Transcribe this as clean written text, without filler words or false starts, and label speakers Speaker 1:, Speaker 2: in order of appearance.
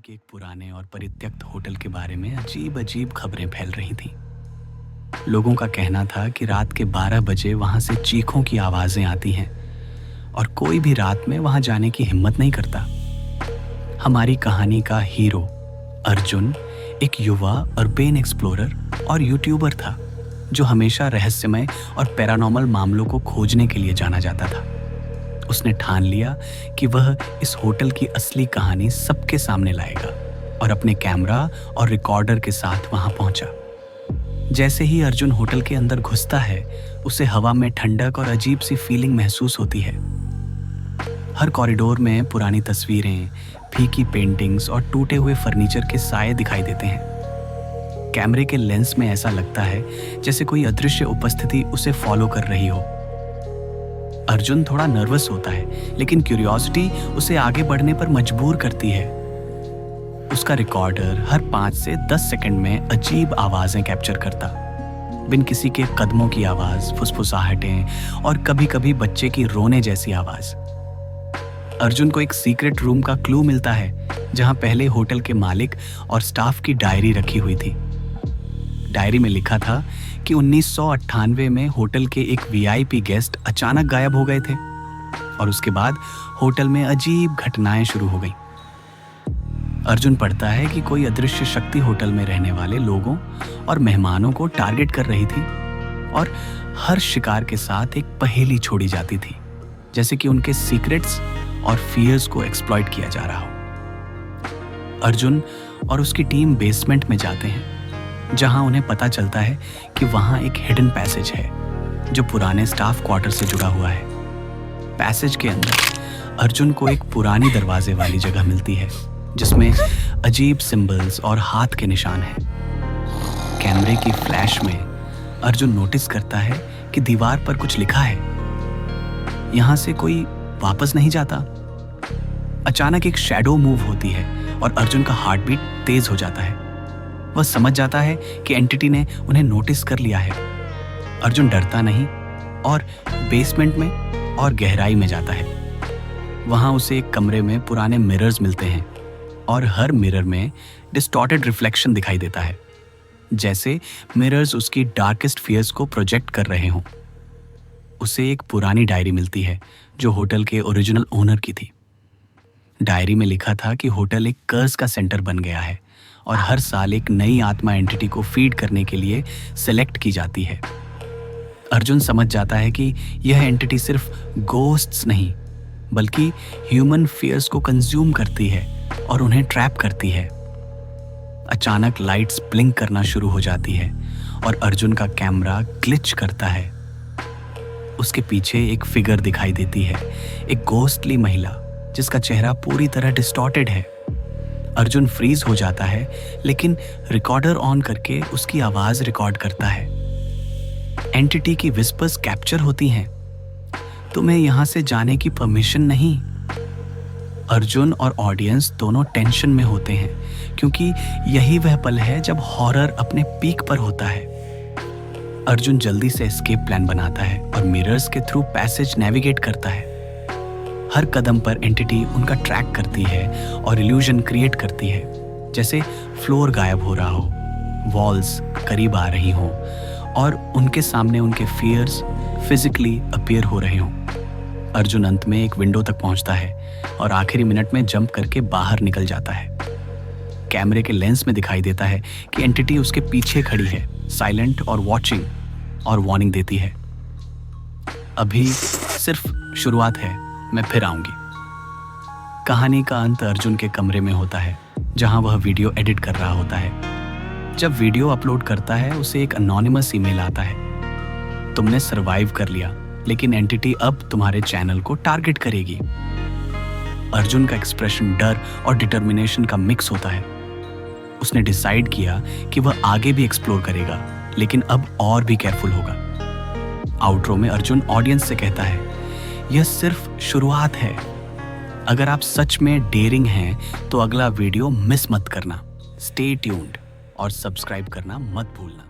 Speaker 1: के एक पुराने और परित्यक्त होटल के बारे में अजीब अजीब खबरें फैल रही थीं। लोगों का कहना था कि रात के 12 बजे वहां से चीखों की आवाजें आती हैं और कोई भी रात में वहां जाने की हिम्मत नहीं करता। हमारी कहानी का हीरो अर्जुन एक युवा अर्बेन एक्सप्लोरर और यूट्यूबर था जो हमेशा रहस्यमय और पैरानॉर्मल मामलों को खोजने के लिए जाना जाता था। उसने ठान लिया कि वह इस होटल की असली कहानी सबके सामने लाएगा और अपने कैमरा और रिकॉर्डर के साथ वहां पहुंचा। जैसे ही अर्जुन होटल के अंदर घुसता है, उसे हवा में ठंडक और अजीब सी फीलिंग महसूस होती है। हर कॉरिडोर में पुरानी तस्वीरें, फीकी पेंटिंग्स और टूटे हुए फर्नीचर के साए दिखाई देते हैं। कैमरे के लेंस में ऐसा लगता है जैसे कोई अदृश्य उपस्थिति उसे फॉलो कर रही हो। अर्जुन थोड़ा नर्वस होता है, लेकिन क्यूरियोसिटी उसे आगे बढ़ने पर मजबूर करती है। उसका रिकॉर्डर हर 5 से 10 सेकंड में अजीब आवाजें कैप्चर करता, बिन किसी के कदमों की आवाज, फुसफुसाहटें और कभी-कभी बच्चे की रोने जैसी आवाज। अर्जुन को एक सीक्रेट रूम का क्लू मिलता है, जहां पहले होटल के मालिक और स्टाफ की डायरी रखी हुई थी। डायरी में लिखा था कि 1998 में होटल के एक वीआईपी गेस्ट अचानक गायब हो गए थे और उसके बाद होटल में अजीब घटनाएं शुरू हो गई। अर्जुन पढ़ता है कि कोई अदृश्य शक्ति होटल में रहने वाले लोगों और मेहमानों को टारगेट कर रही थी और हर शिकार के साथ एक पहेली छोड़ी जाती थी, जैसे कि उनके सीक्रेट्स और फियर्स को एक्सप्लॉइट किया जा रहा हो। अर्जुन और उसकी टीम बेसमेंट में जाते हैं, जहां उन्हें पता चलता है कि वहां एक हिडन पैसेज है जो पुराने स्टाफ क्वार्टर से जुड़ा हुआ है। पैसेज के अंदर अर्जुन को एक पुरानी दरवाजे वाली जगह मिलती है, जिसमें अजीब सिंबल्स और हाथ के निशान हैं। कैमरे की फ्लैश में अर्जुन नोटिस करता है कि दीवार पर कुछ लिखा है, यहां से कोई वापस नहीं जाता। अचानक एक शैडो मूव होती है और अर्जुन का हार्ट बीट तेज हो जाता है। वह समझ जाता है कि एंटिटी ने उन्हें नोटिस कर लिया है। अर्जुन डरता नहीं और बेसमेंट में और गहराई में जाता है। वहां उसे एक कमरे में पुराने मिरर्स मिलते हैं और हर मिरर में डिस्टॉर्टेड रिफ्लेक्शन दिखाई देता है, जैसे मिरर्स उसकी डार्केस्ट फियर्स को प्रोजेक्ट कर रहे हों। उसे एक पुरानी डायरी मिलती है जो होटल के ओरिजिनल ओनर की थी। डायरी में लिखा था कि होटल एक कर्ज का सेंटर बन गया है और हर साल एक नई आत्मा एंटिटी को फीड करने के लिए सेलेक्ट की जाती है। अर्जुन समझ जाता है कि यह एंटिटी सिर्फ गोस्ट्स नहीं, बल्कि ह्यूमन फियर्स को कंज्यूम करती है और उन्हें ट्रैप करती है। अचानक लाइट्स ब्लिंक करना शुरू हो जाती है और अर्जुन का कैमरा ग्लिच करता है। उसके पीछे एक फिगर दिखाई देती है, एक गोस्टली महिला जिसका चेहरा पूरी तरह डिस्टॉर्टेड है। अर्जुन फ्रीज हो जाता है, लेकिन रिकॉर्डर ऑन करके उसकी आवाज रिकॉर्ड करता है। एंटिटी की विस्पर्स कैप्चर होती हैं, तुम्हें यहां से जाने की परमिशन नहीं। अर्जुन और ऑडियंस दोनों टेंशन में होते हैं, क्योंकि यही वह पल है जब हॉरर अपने पीक पर होता है। अर्जुन जल्दी से एस्केप प्लान बनाता है और मिरर्स के थ्रू पैसेज नेविगेट करता है। हर कदम पर एंटिटी उनका ट्रैक करती है और इल्यूजन क्रिएट करती है, जैसे फ्लोर गायब हो रहा हो, वॉल्स करीब आ रही हों और उनके सामने उनके फियर्स फिजिकली अपीयर हो रहे हों। अर्जुन अंत में एक विंडो तक पहुंचता है और आखिरी मिनट में जंप करके बाहर निकल जाता है। कैमरे के लेंस में दिखाई देता है कि एंटिटी उसके पीछे खड़ी है, साइलेंट और वॉचिंग, और वार्निंग देती है, अभी सिर्फ शुरुआत है, मैं फिर आऊंगी। कहानी का अंत अर्जुन के कमरे में होता है, जहां वह वीडियो एडिट कर रहा होता है। जब वीडियो अपलोड करता है, उसे एक अनोनिमस ईमेल आता है, तुमने सरवाइव कर लिया, लेकिन एंटिटी अब तुम्हारे चैनल को टारगेट करेगी। अर्जुन का एक्सप्रेशन डर और डिटर्मिनेशन का मिक्स होता है। उसने डिसाइड किया कि वह आगे भी एक्सप्लोर करेगा, लेकिन अब और भी केयरफुल होगा। आउट्रो में अर्जुन ऑडियंस से कहता है, यह सिर्फ शुरुआत है। अगर आप सच में डेयरिंग हैं तो अगला वीडियो मिस मत करना। स्टे ट्यून्ड और सब्सक्राइब करना मत भूलना।